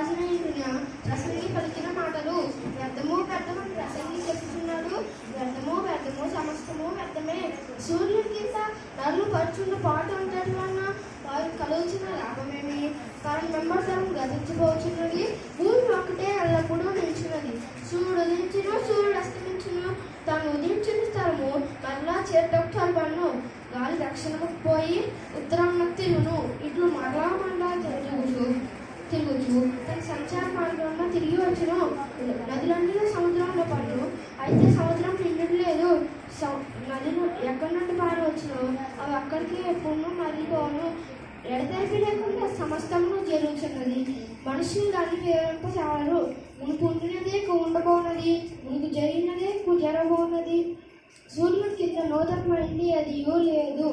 రాజునైన ప్రసంగి పలికిన మాటలు వ్యర్థము వ్యర్థమని ప్రసంగి చెప్తున్నాడు. వ్యర్థము వ్యర్థము సమస్తము వ్యర్థమే. సూర్యుడి కింద నల్లు పరుచున్న పాటు ఉండటం వలన వారు కలుగుతున్న లాభమేమి? కానీ వెంబడతనం గతించిపోతున్నది. భూమి ఒకటే ఎల్లప్పుడూ నిలిచినది. సూర్యుడు ఉదయించును, సూర్యుడు అస్తమించును. తాను ఉదయించిన స్థలము మరలా చేరటొక్కలు పన్ను. గాలి దక్షిణముకు పోయి ఉత్తరం తిరుగును. ఇట్లు మరలా తిరుగుచు తన సంచార మార్గంలో తిరిగి వచ్చును. నదులన్నీ సముద్రంలో పన్ను, అయితే సముద్రం నిండలేదు. నదులు ఎక్కడి నుండి పారి వచ్చును, అవి అక్కడికి ఎప్పుడు మళ్ళీపోను. ఎడతెరిపి లేకుండా సమస్తమును జరుగుతున్నది. మనుషులు దాన్ని వివరింపచాలరు. మునుపు ఉండినదే ఉండబోనది, మునుపు జరిగినదే జరగబోనది. సూర్యుడి కింద నూతనమైంది అది లేదు.